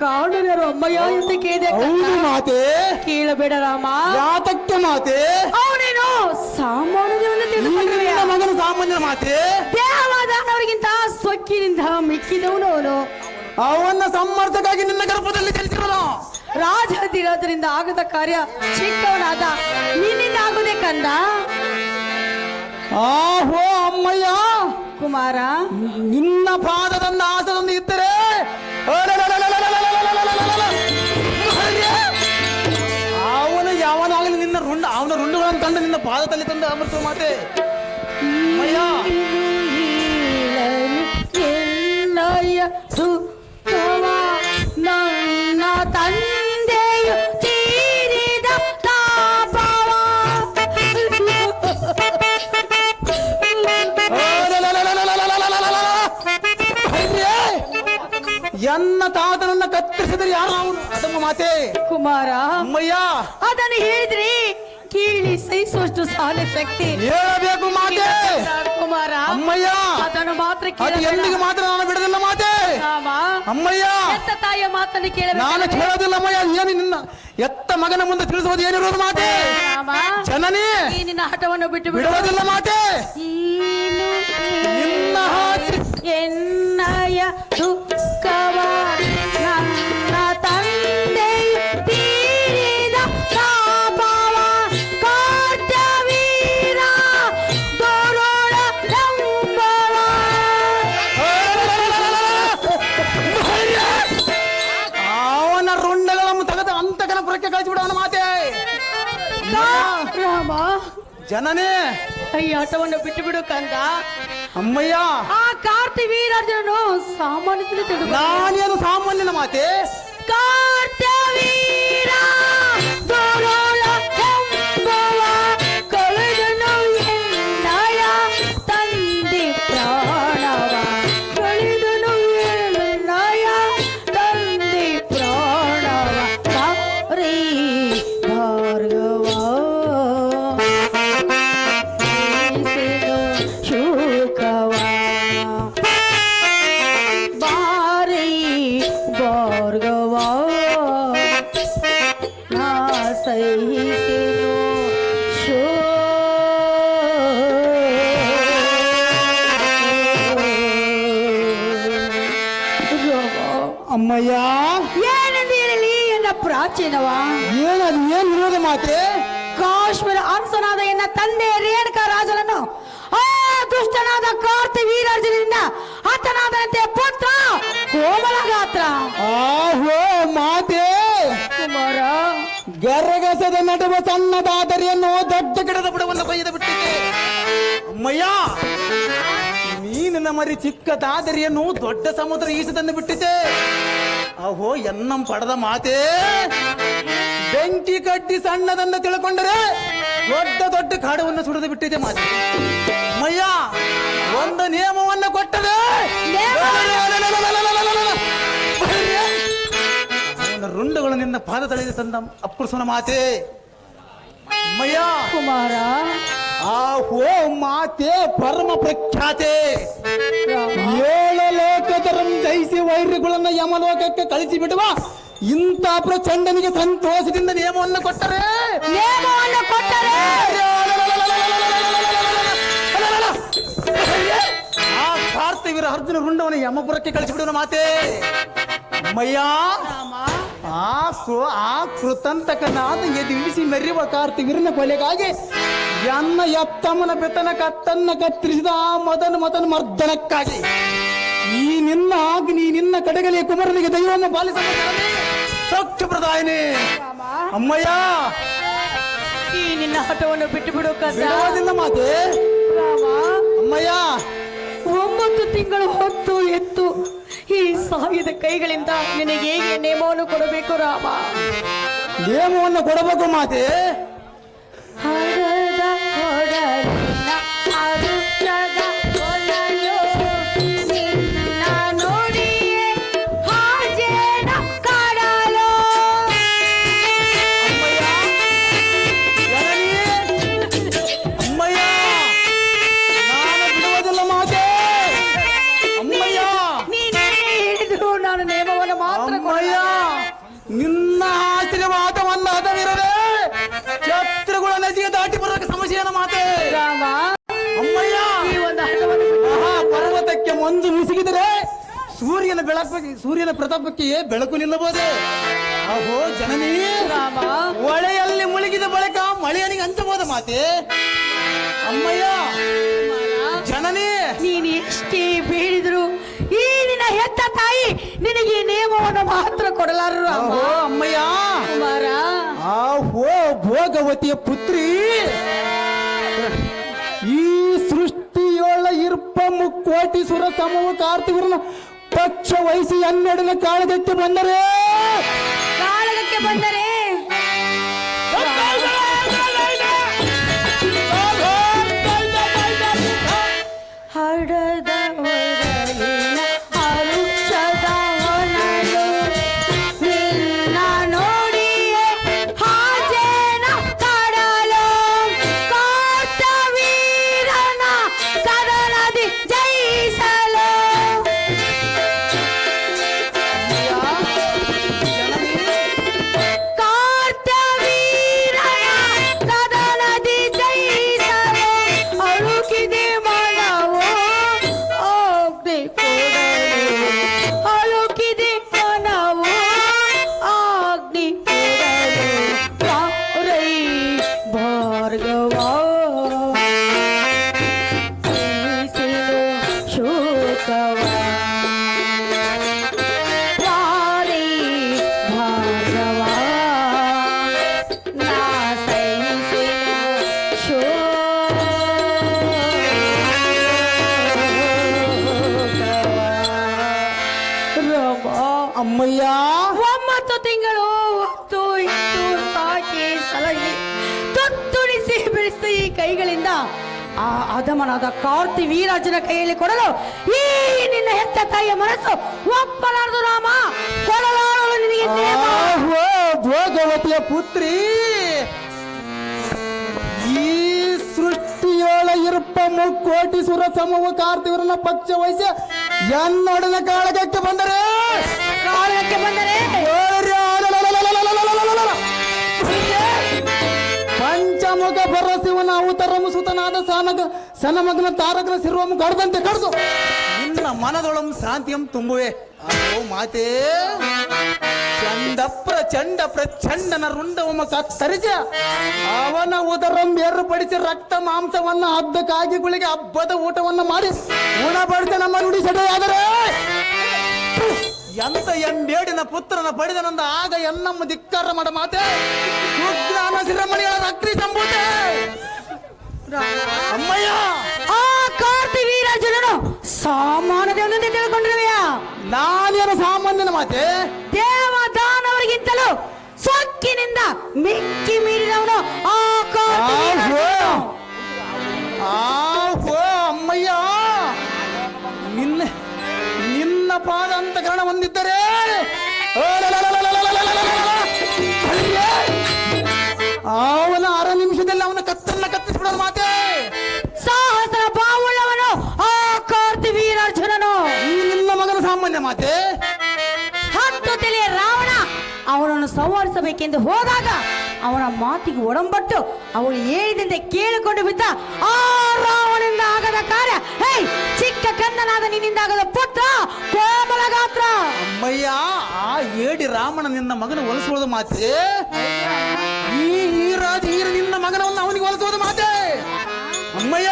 ಕಾರಣರು ಅಮ್ಮಯ್ಯ ಎಂದು ಕೇಳಿದೆ. ಹೌದು ಮಾತೆ. ಕೇಳಬೇಡ ರಾಮ. ಯಾತಕ್ಕೆ ಮಾತೆ? ಅವನೇನು ಸಾಮಾನ್ಯವನ್ನು ಈ ತಿಳಿದುಕೊಳ್ಳುವೆ. ನಿನ್ನ ಮಗನ ಸಾಮಾನ್ಯ ಮಾತೆ. ದೇಹವಾದವರಿಗಿಂತ ಸೊಕ್ಕಿನಿಂದ ಮಿಕ್ಕಿದವನು ಅವನು. ಅವನ್ನ ಸಮರ್ಥಕ್ಕಾಗಿ ನಿನ್ನ ಗರ್ಭದಲ್ಲಿ ಜನಿಸಿದನು. ರಾಜದಿರೋದ್ರಿಂದ ಆಗದ ಕಾರ್ಯ ಚಿಕ್ಕವನಾದ ನಿನ್ನಿಂದ ಆಗುದೇ ಕಂದ. ಆಹೋ ಅಮ್ಮಯ್ಯ, ಕುಮಾರ, ನಿನ್ನ ಪಾದದಂದ ಆಸದಂದು ಇದ್ದರೆ ಅವನು ಯಾವನಾಗಲಿ ನಿನ್ನ ಅವನ ರುಂಡುಗಳನ್ನು ತಂದು ನಿನ್ನ ಪಾದದಲ್ಲಿ ತಂದು ಅಮೃತ ಮಾತೆ. ಅಮ್ಮಯ್ಯ ಎನ್ನಯ ದುಃಖವ ನನ್ನ ತಂದೆಯು ತೀರಿದ ತಾಪವ. ಎನ್ನ ತಾತನನ್ನ ಕತ್ತರಿಸಿದರೆ ಯಾರು ಅವನು ಅದಮ್ಮ ಮಾತೆ ಕುಮಾರ, ಅಮ್ಮಯ್ಯ ಅದನ್ನು ಹೇಳಿದ್ರಿ ಕೀಳಿ ಸಹಿಸುವಷ್ಟು ಸಾಲ ಶಕ್ತಿ ಹೇಳಬೇಕು ಮಾತೆ ಕುಮಾರ. ಅಮ್ಮಯ್ಯ ಅದನ್ನು ಮಾತ್ರ ಅದು ಕೇಳಬೇಡ. ಎಂದಿಗೆ ಮಾತ್ರ ನಾನು ಬಿಡದಿಲ್ಲ ಮಾತೆ ರಾಮ, ಅಮ್ಮಯ್ಯ ಎತ್ತ ತಾಯಿಯ ಮಾತನ್ನು ನಾನು ಕೇಳಬೇಕು ಕೇಳೋದಿಲ್ಲ ಅಮ್ಮಯ್ಯ. ಏನು ನಿನ್ನ ಎತ್ತ ಮಗನ ಮುಂದೆ ತಿಳಿಸುವುದು ಏನಿರೋದು ಮಾತೆ ರಾಮ. ಜನನಿ ಈ ನಿನ್ನ ಹಠವನ್ನು ಬಿಟ್ಟು ಬಿಡು. ಬಿಡುವುದಿಲ್ಲ ಮಾತೆ ನಿನ್ನ ಹಾಸಿ ಎನ್ನಯ ದುಃಖವ ನನ್ನ ತಂದೆಯು ತೀರಿದ ತಾಪವ ಕಾರ್ತವೀರ ದೊರೋಳ ಲಂಬವ. ಅವನ ರುಂಡಗಳನ್ನು ತೆಗೆದು ಅಂತಕನ ಪುರಕ್ಕೆ ಕಳಿಸಿಬಿಡು ಅವನ ಮಾತೆ ರಾಮ, ಜನನೇ ಈ ಆಟವನ್ನು ಬಿಟ್ಟು ಬಿಡು ಕಂದ. ಅಮ್ಮಯ್ಯ ಆ ಕಾರ್ತಿವೀರಾರ್ಜುನನು ಸಾಮಾನ್ಯದಲ್ಲಿ ತಿಳಿದು ನಾನೇನು ಸಾಮಾನ್ಯನ ಮಾತೆ ಕಾರ್ತಿವೀರ ದೊರೋಳ ಲಂಬವ ಕಳೆದನು ಎನ್ನಯ ತಂದೆ ಪ್ರಾಣವ. ಕಳೆದನು ಎನ್ನಯ ತಂದೆ ಪ್ರಾಣವ ಬಾರಿ ಭಾರ್ಗವ. ಶೋಕವ ಬಾರಿ ಭಾರ್ಗವ ನಾ ಸಹಿಸೆನು ಅಮ್ಮಯ್ಯ ಏನೆಂದು ಹೇಳಲಿ ಎನ್ನ ಪ್ರಾಚೀನವ. ಏನದು ಏನ್ ಇರೋದು ಮಾತೆ ಕಾಶ್ಮೀರ ಅರಸನಾದ ಎನ್ನ ತಂದೆ ರೇಣುಕ ರಾಜನನ್ನು ಆ ದುಷ್ಟನಾದ ಕಾರ್ತಿ ವೀರಾರ್ಜುನದಿಂದ ಹತನಾದಂತೆ ಪುತ್ರ ಕೋಮಲ ಗಾತ್ರ. ಆಹೋ ಮಾತೆ ಕುಮಾರ, ಗರಗಸದ ನಡುವ ಸಣ್ಣದಾದರಿಯನ್ನು ದೊಡ್ಡ ಗಿಡದ ಬುಡವನ್ನು ಕೊಯ್ದು ಬಿಟ್ಟಿದೆ ಅಮ್ಮಯ್ಯ. ಮೀನಿನ ಮರಿ ಚಿಕ್ಕದಾದರಿಯನ್ನು ದೊಡ್ಡ ಸಮುದ್ರ ಈಸು ತಂದು ಬಿಟ್ಟಿದೆ. ಅಹೋ ಎನ್ನಂ ಪಡೆದ ಮಾತೆ ಬೆಂಕಿ ಕಡ್ಡಿ ಸಣ್ಣದನ್ನು ತಿಳ್ಕೊಂಡರೆ ದೊಡ್ಡ ದೊಡ್ಡ ಕಾಡವನ್ನು ಸುಡಿದು ಬಿಟ್ಟಿದೆ ಮಾತೆ ಅಮ್ಮಯ್ಯ. ಒಂದು ನಿಯಮವನ್ನು ಕೊಟ್ಟರೆ ಅವನ ರುಂಡಗಳು ನಿನ್ನ ಪಾದ ತಳೆದು ತಂದ ಅಪ್ಪುರುಸನ ಮಾತೆ ಅಮ್ಮಯ್ಯ. ಕುಮಾರ, ಆಹೋ ಮಾತೆ ಪರಮ ಪ್ರಖ್ಯಾತೆ. ರಾಮ, 7 ಲೋಕದರಂ ಜಯಿಸಿ ವೈರಿಗಳನ್ನು ಯಮಲೋಕಕ್ಕೆ ಕಳಿಸಿ ಬಿಡುವ ಇಂಥ ಪ್ರಚಂಡನಿಗೆ ಸಂತೋಷದಿಂದ ನಿಯಮವನ್ನು ಕೊಟ್ಟರೆ ನೇಮವನ್ನು ಕೊಟ್ಟರೆ ಆ ಕಾರ್ತಿವೀರ ಅರ್ಜುನ ರುಂಡವನ್ನು ಯಮಪುರಕ್ಕೆ ಕಳಿಸಿಬಿಡುವ ಮಾತೆ ಅಮ್ಮಯ್ಯ. ರಾಮ, ಆ ಕೃತಂತಕನಾದ ಎದಿಳಿಸಿ ಮೆರೆಯುವ ಕಾರ್ತಿವೀರನ ಕೊಲೆಗಾಗಿ ಎನ್ನ ಎತ್ತಮ್ಮನ ಬೆತ್ತನ ಕತ್ತನ್ನ ಕತ್ತರಿಸಿದ ಆ ಮದನ ಮರ್ದನಕ್ಕಾಗಿ ಈ ನಿನ್ನ ಕಡೆಗಲಿ ಕುಮಾರನಿಗೆ ದೈವವನ್ನು ಪಾಲಿಸ ಸೌಖ್ಯ ಪ್ರದಾಯನೇ ಅಮ್ಮಯ್ಯ. ಈ ನಿನ್ನ ಹಠವನ್ನು ಬಿಟ್ಟು ಬಿಡು ಕಂದ. ಬಿಡುವುದಿಲ್ಲ ಮಾತೆ ರಾಮ, ಅಮ್ಮಯ್ಯ. 9 ತಿಂಗಳು ಹೊತ್ತು ಎತ್ತು ಈ ಸಾಗಿದ ಕೈಗಳಿಂದ ನಿನಗೆ ಹೇಗೆ ನೇಮವನ್ನು ಕೊಡಬೇಕು ರಾಮ? ನೇಮವನ್ನು ಕೊಡಬೇಕು ಮಾತೆ. ಹರದ ಕೊಡಲಿನ ಅರುಷದ ಕೊಳಲು ನಿನ್ನ ನುಡಿಯೇ ಹಾಜೇನ ಕಡಲು. ಅಮ್ಮಯ್ಯ ಅಮ್ಮಯ್ಯ ನಾನು ಬಿಡುವುದಿಲ್ಲ ಮಾತೆ ಅಮ್ಮಯ್ಯ. ನೀನೇ ಹಿಡಿದು ನಾನು ನೇಮವನ್ನು ಮಾತ್ರ ಅಮ್ಮಯ್ಯ ನಿನ್ನ ಆಶೀರ್ವಾದವನ್ನ ಅದವಿರದೆ ಶತ್ರುಗಳ ನದಿಗೆ ದಾಟಿ ಬರೋಕೆ ಸಮಸ್ಯೆಯನ್ನ ಮಾತೆ ರಾಮ. ಅಮ್ಮಯ್ಯ. ಈ ಒಂದು ಹಠವನ್ನು ಬಿಟ್ಟು ಪರ್ವತಕ್ಕೆ ಮಂಜು ಮುಸುಗಿದರೆ ಸೂರ್ಯನ ಪ್ರತಾಪಕ್ಕೆ ಬೆಳಕು ನಿಲ್ಲಬಹುದೇ. ಅಹೋ ಜನನಿ ರಾಮ, ಹೊಳೆಯಲ್ಲಿ ಮುಳುಗಿದ ಬಳಿಕ ಮಳೆಯನಿಗೆ ಹಂಚಬಹುದ ಮಾತೆ ಅಮ್ಮಯ್ಯ. ಜನನಿ ನೀನು ಎಷ್ಟೇ ಬೇಡಿದ್ರು ಈ ನಿನ್ನ ಹೆತ್ತ ತಾಯಿ ನಿನಗೆ ನೇಮವನ್ನು ಮಾತ್ರ ಕೊಡಲಾರರು ರಾಮ. ಅಹೋ ಅಮ್ಮಯ್ಯ. ಕುಮಾರ, ಆಹೋ ಭೋಗವತಿಯ ಪುತ್ರಿ ಈ ಸೃಷ್ಟಿಯೊಳ ಇರ್ಪ ಮುಕ್ಕೋಟಿ ಸುರ ಸಮೂಹ ಕಾರ್ತಿಕರನ್ನ ಪಕ್ಷ ವಹಿಸಿ ಹನ್ನೆರಡನ ಕಾಳಗಕ್ಕೆ ಬಂದರೆ ಕಾಳಗಕ್ಕೆ ಬಂದರೆ ಹಡದ ಹೊರಲಿನ ಅರುಷದ ಹೊನಲು ನಿನ್ನ ನೋಡಿಯೇ ಹಾಜೇನ ಕಡಲು ಕಾರ್ತವೀರನ ಕದನದಿ ಜಯಿಸಲು ಕಾರ್ತವೀರನ ಕದನದಿ ಜಯಿಸಲು ಅಳುಕಿದೆ ಮನವು ಅಗ್ನಿ ಕೊಡಲು ಅಳುಕಿದೆ ಮನವು ಅಗ್ನಿ ಕೊಡಲು ರೈ ಭಾರ್ಗವ ತಿಳಿಸಿಲು ಶೋಕವ ವಾರಿ ಭಾರ್ಗವ ನಾ ಸಹಿಸಿಲು ಶೋಕವ ಅಮ್ಮಯ್ಯ 9 ತಿಂಗಳು ಹೊತ್ತು ಇಟ್ಟು ಸಾಕಿ ಸಲಹಿ ತುತ್ತುಡಿಸಿ ಬೆಳೆಸಿದ ಈ ಕೈಗಳಿಂದ ಆ ಅಧಮನಾದ ಕಾರ್ತಿ ವೀರಾಜನ ಕೈಯಲ್ಲಿ ಕೊಡಲು ಈ ನಿನ್ನ ಹೆತ್ತ ತಾಯಿಯ ಮನಸ್ಸು ಒಪ್ಪಲಾರದು ರಾಮ ಕೊಡಲಾರಲು ನಿನಗೆ ನೇಮ. ಆಹೋ ಭೋಗವತಿಯ ಪುತ್ರಿ ಈ ಸೃಷ್ಟಿಯೊಳ ಇರ್ಪ ಮುಕ್ಕೋಟಿ ಸುರ ಸಮೂಹ ಕಾರ್ತಿವರನ್ನ ಪಕ್ಷ ವಹಿಸಿ ಎನ್ನೊಡನ ಕಾಳಗಕ್ಕೆ ಬಂದರೆ ಕಾಳಗಕ್ಕೆ ಬಂದರೆ ಪಂಚಮುಖ ಪರಶಿವನ ಅವತರಮು ಸುತನಾದ ಸನಮಗ್ನ ತಾರಕನ ಸಿರುವmu ಕಡ್ದಂತೆ ಕಡ್ದು ನಿನ್ನ ಮನದೊಳಂ ಶಾಂತಿಯಂ ತುಂಬುವೆ ಓ ಮಾತೆ ಚಂಡ ಪ್ರಚಂಡನ ರುಂಡವಮ ಕತ್ತರಿಸಿ ಅವನ ಉದರಂ ಏರ್ಪಡಿಸಿ ರಕ್ತ ಮಾಂಸವನ್ನ ಹಬ್ಬಕ್ಕಾಗಿ ಗುಳಿಗೆ ಹಬ್ಬದ ಊಟವನ್ನ ಮಾಡಿ ಉಣಬಡಿಸಿ ನಮ್ಮ ನುಡಿ ಸೆಡೆಯಾದರೆ ಎಂತ ಎಂಬೇಡಿನ ಪುತ್ರನ ಪಡೆದನಂದ ಆಗ ಎನ್ನಮ್ಮ ಧಿಕ್ಕಾರ ಮಾಡ ಮಾತೆ ಸುಜ್ಞಾನ ಶಿರಮಣಿಗಳ ಅಗ್ನಿ ಸಂಭೂತೆ ಅಮ್ಮಯ್ಯ ಆ ಕಾರ್ತಿ ವೀರಾಜನನು ಸಾಮಾನ್ಯದೇವನೆಂದು ತಿಳ್ಕೊಂಡಿರುವೆಯಾ? ನಾನೇನು ಸಾಮಾನ್ಯನ ಮಾತೆ ದೇವ ದಾನವರಿಗಿಂತಲೂ ಸೊಕ್ಕಿನಿಂದ ಮಿಕ್ಕಿ ಮೀರಿದವನು ಆ ಕಾರ್ತಿ ವೀರಾಜನನು. ಆಹೋ ಅಮ್ಮಯ್ಯ ನಿನ್ನ ಪಾದ ಅಂತಕರಣ ಹೊಂದಿದ್ದರೆ ಅವನ 6 ನಿಮಿಷದಲ್ಲಿ ಅವನ ಕತ್ತನ್ನ ಕತ್ತಿಸ್ಬಿಡೋರು ಮಾತೆ ಸಾಹಸರ ಬಾವುಳ್ಳವನು ಆ ಕಾರ್ತಿ ವೀರಾರ್ಜುನನು. ಈ ನಿನ್ನ ಮಗನ ಸಾಮಾನ್ಯ ಮಾತೆ 10 ತಲೆಯ ರಾವಣ ಅವನನ್ನು ಸಂಹರಿಸಬೇಕೆಂದು ಹೋದಾಗ ಅವನ ಮಾತಿಗೆ ಒಡಂಬಟ್ಟು ಅವನು ಹೇಳಿದಂತೆ ಕೇಳಿಕೊಂಡು ಬಿದ್ದ ಆ ರಾವಣನಿಂದ ಆಗದ ಕಾರ್ಯ. ಹೇ ಚಿಕ್ಕ ಕಂದನಾದ ನಿನ್ನಿಂದ ಆಗದ ಪುತ್ರ ಕೋಮಲ ಗಾತ್ರ. ಅಮ್ಮಯ್ಯ ಆ ಏಡಿ ರಾಮನ ನಿನ್ನ ಮಗನ ಒಲಿಸುವುದು ಮಾತೆ ಈ ರಾಜ ನಿನ್ನ ಮಗನವನ್ನು ಅವನಿಗೆ ಒಲಿಸುವುದು ಮಾತೆ ಅಮ್ಮಯ್ಯ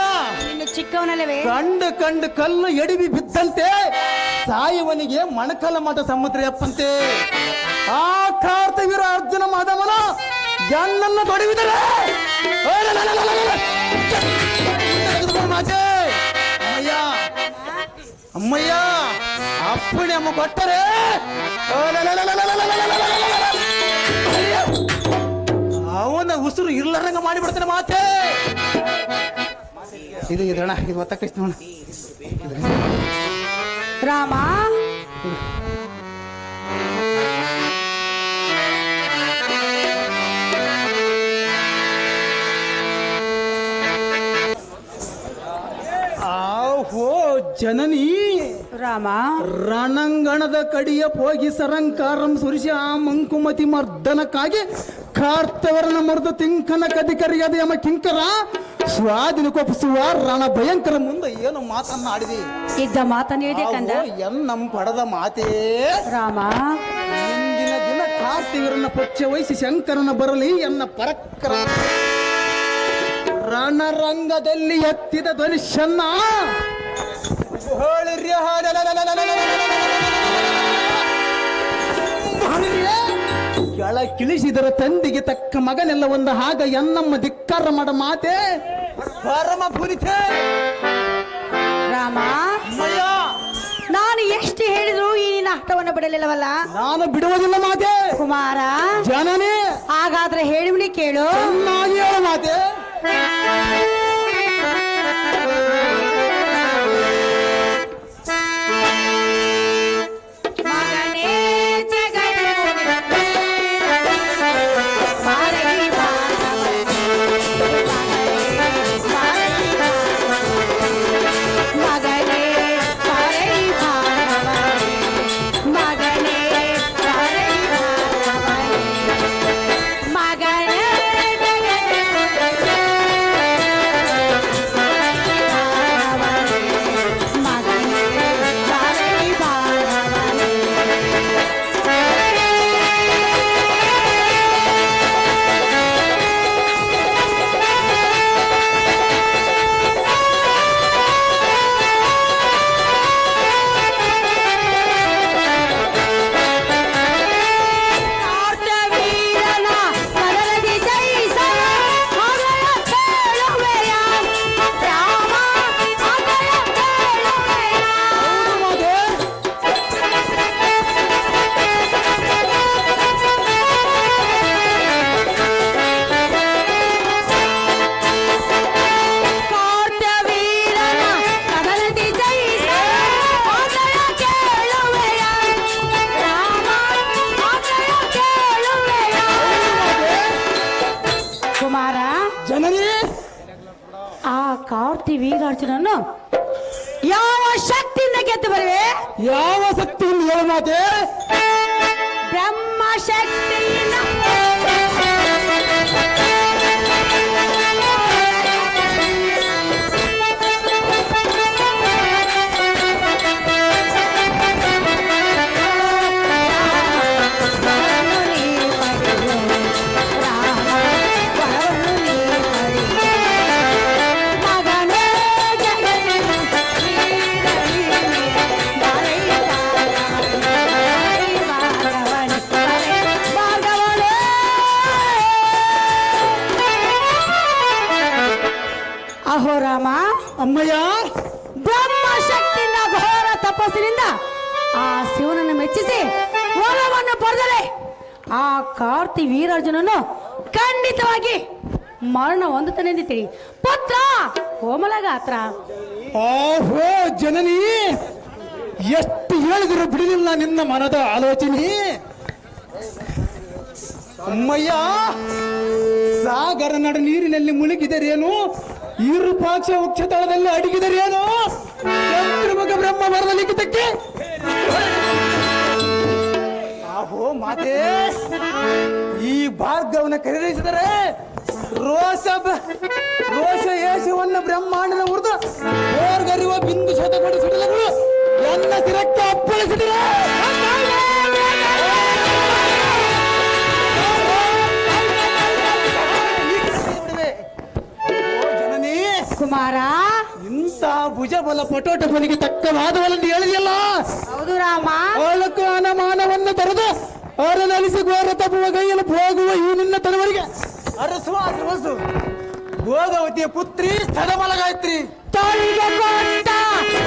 ಇನ್ನು ಚಿಕ್ಕವನಲ್ಲವೇ ಕಂಡು ಕಲ್ಲು ಎಡಿಬಿ ಬಿದ್ದಂತೆ ಸಾಯುವನಿಗೆ ಮಣಕಲ ಮಠ ಸಮುದ್ರ ಎಪ್ಪಂತೆ ಆ ಕಾರ್ತವೀರ ಅರ್ಜುನ ಮಾಧವನ ಎನ್ನನ್ನು ತೊಡವಿದರೆ ಮಾತೆ ಅಮ್ಮಯ್ಯ ಅಮ್ಮಯ್ಯ ಅಪ್ಪಣೆ ಅಮ್ಮ ಕೊಟ್ಟರೆ ಅವನ ಉಸಿರು ಇರ್ಲಾರಂಗ ಮಾಡಿಬಿಡ್ತಾನೆ ಮಾತೆ ಇದು ಇದಣ್ಣ ಇದು ಒತ್ತಕ್ಕಿಸ್ ನೋಡ ರಾಮ. ಆಹೋ ಜನನಿ ರಾಮ ರಣಂಗಣದ ಕಡಿಯ ಹೋಗಿ ಸರಂಕಾರಂ ಸುರಿಸಿ ಆ ಮಂಕುಮತಿ ಮರ್ದನಕ್ಕಾಗಿ ಕಾರ್ತವರನ ಮರ್ದ ತಿಂಕನ ಕದಿಕರಿಗದ ಯಮ ಕಿಂಕರ ಸ್ವಾದಿನ ಕೊಪ್ಪಿಸುವ ರಣ ಭಯಂಕರ ಮುಂದೆ ಏನು ಮಾತನ್ನಾಡಿದಿ ಇದ್ದ ಮಾತನ್ನಿದೆ ಕಂದ ಎನ್ನಂ ಪಡೆದ ಮಾತೇ ರಾಮ. ಇಂದಿನ ದಿನ ಕಾರ್ತಿವೀರನ ಪಕ್ಷ ವಹಿಸಿ ಶಂಕರನ ಬರಲಿ ಎನ್ನ ಪರಕ್ರಮ ರಣರಂಗದಲ್ಲಿ ಎತ್ತಿದ ಧ್ವನಿಷನ್ನ ಕೆಳ ಕಿಳಿಸಿದರ ತಂದಿಗೆ ತಕ್ಕ ಮಗನೆಲ್ಲ ಒಂದು ಹಾಗ ಎನ್ನಮ್ಮ ಧಿಕ್ಕಾರ ಮಾಡ ಮಾತೆ ಪರಮ ಪುನಿತ ರಾಮ, ಅಮ್ಮಯ್ಯ, ನಾನು ಎಷ್ಟು ಹೇಳಿದ್ರು ಈ ನಿನ್ನ ಹಠವನ್ನು ಬಿಡಲಿಲ್ಲವಲ್ಲ ನಾನು ಬಿಡುವುದಿಲ್ಲ ಮಾತೆ. ಕುಮಾರ. ಜನನಿ, ಹಾಗಾದ್ರೆ ಹೇಳಿಬಿಡಿ ಕೇಳು. ಚೆನ್ನಾಗಿ ಹೇಳು ಮಾತೆ. ಮಗನೇ ಜಗದ ಮಾರಗಿ ಮಗನೇ ಮಾರೈ ಮಗನೇ ಮಾರೈ ಮಗನೇ ಕಾರ್ತಿ ವೀರಾರ್ಜುನನ್ನು ಯಾವ ಶಕ್ತಿಯಿಂದ ಗೆದ್ದು ಬರುವೆ? ಯಾವ ಶಕ್ತಿಯಿಂದ ಹೇಳು ಮಾತೆ. ಬ್ರಹ್ಮ ಶಕ್ತಿಯಿಂದ. ಅಹೋ ರಾಮ, ಅಮ್ಮಯ್ಯ, ಬ್ರಹ್ಮ ಶಕ್ತಿಯಿಂದ ಘೋರ ತಪಸ್ಸಿನಿಂದ ಆ ಶಿವನನ್ನು ಮೆಚ್ಚಿಸಿ ವರವನ್ನು ಪಡೆದರೆ ಆ ಕಾರ್ತಿ ವೀರಾರ್ಜುನನು ಖಂಡಿತವಾಗಿ ಮರಣ ಹೊಂದುತ್ತಾನೆಂದು ತಿಳಿ. ಪುತ್ರ ಕೋಮಲಗಾತ್ರ. ಓಹೋ ಜನನಿ, ಎಷ್ಟು ಹೇಳಿದ್ರು ಬಿಡಲಿಲ್ಲ ನಿನ್ನ ಮನದ ಆಲೋಚನೆ. ಅಮ್ಮಯ್ಯ, ಸಾಗರ ನಡು ನೀರಿನಲ್ಲಿ ಮುಳುಗಿದರೇನು, ವಿರೂಪಾಕ್ಷ ವೃಕ್ಷತಳದಲ್ಲಿ ಅಡಗಿದರೇನು, ಚಂದ್ರಮುಖ ಬ್ರಹ್ಮ ವರದ ಲಿಖಿತಕ್ಕೆ. ಆಹೋ ಮಾತೆ, ಈ ಭಾರ್ಗವನ ಖರೀದಿಸಿದರೆ ರೋಷ ಯೇಶವನ್ನು ಬ್ರಹ್ಮಾಂಡನ ಉರಿದು ಓರ್ಗರಿವ ಬಿಂದು ಶತಪಡಿಸಿಡಲು ಎನ್ನ ಸಿರಕ್ಕೆ ಅಪ್ಪಳಿಸಿದರೆ ಜನನಿ. ಕುಮಾರ, ಇಂಥ ಭುಜಬಲ ಪಟೋಟಪನಿಗೆ ತಕ್ಕವಾದವಲ್ಲಂದು ಹೇಳಿದೆಯಲ್ಲ. ಹೌದು ರಾಮ. ಅವಳಕ್ಕೂ ಅನಮಾನವನ್ನು ತರದು ಅವರನ್ನಲಿಸಿ ಘೋರ ತಪ್ಪುವ ಕೈಯಲ್ಲಿ ಹೋಗುವ ಈ ನಿನ್ನ ತನವರಿಗೆ ಅರಸುವ ಅರಸು ಭೋಗವತಿಯ ಪುತ್ರಿ ಸ್ಥಳಮಲ ಗಾಯತ್ರಿ. ತೋಳಿಗೆ ಕೊಟ್ಟ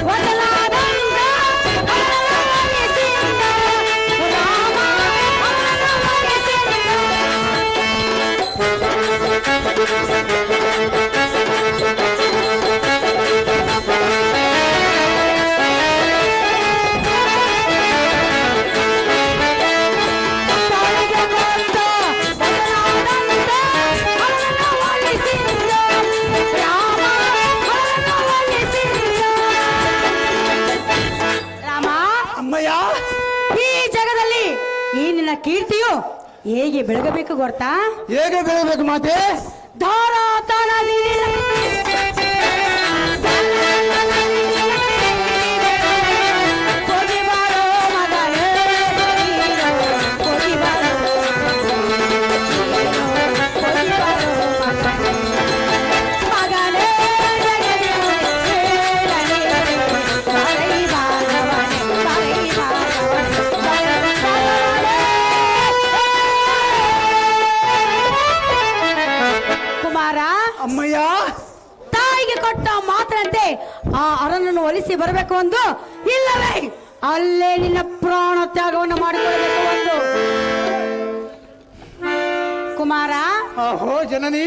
ವಚನಾದಂಗ ಅವನೊಲಿಸಿದ ರಾಮ, ಅವನೊಲಿಸಿದ. ತೋಳಿಗೆ ಕೊಟ್ಟ ವಚನಾದಂಗ ಅವನೊಲಿಸಿದ ರಾಮ, ಅವನೊಲಿಸಿದ. ರಾಮ, ಅಮ್ಮಯ್ಯ, ಈ ಜಗದಲ್ಲಿ ಈ ನಿನ್ನ ಕೀರ್ತಿಯು ಹೇಗೆ ಬೆಳಗಬೇಕು ಗೊತ್ತಾ? ಹೇಗೆ ಬೆಳಬೇಕು ಮಾತೆ? ಧಾರಾತನ ಕೊಡಿ ಬಾರೋ ಮಗನೇ, ಕೊಡಿ ಬಾರೋ, ಕೊಡಿ ಬಾರೋ ಮಗನೇ, ಜಗದಿ ಬಾರೈ ಬಾರವನೆ, ಬಾರೈ ಬಾರವನೆ, ಕುಮಾರ. ಅಮ್ಮಯ್ಯ, ತಾಯಿಗೆ ಕೊಟ್ಟ ಮಾತಂತೆ ಆ ಅರನನ್ನು ಒಲಿಸಿ ಬರಬೇಕು ಒಂದು, ಇಲ್ಲವೇ ಅಲ್ಲೇ ನಿನ್ನ ಪ್ರಾಣ ತ್ಯಾಗವನ್ನು ಮಾಡಿಕೊಳ್ಳಬೇಕು ಒಂದು. ಕುಮಾರ, ಆಹೋ ಜನನಿ,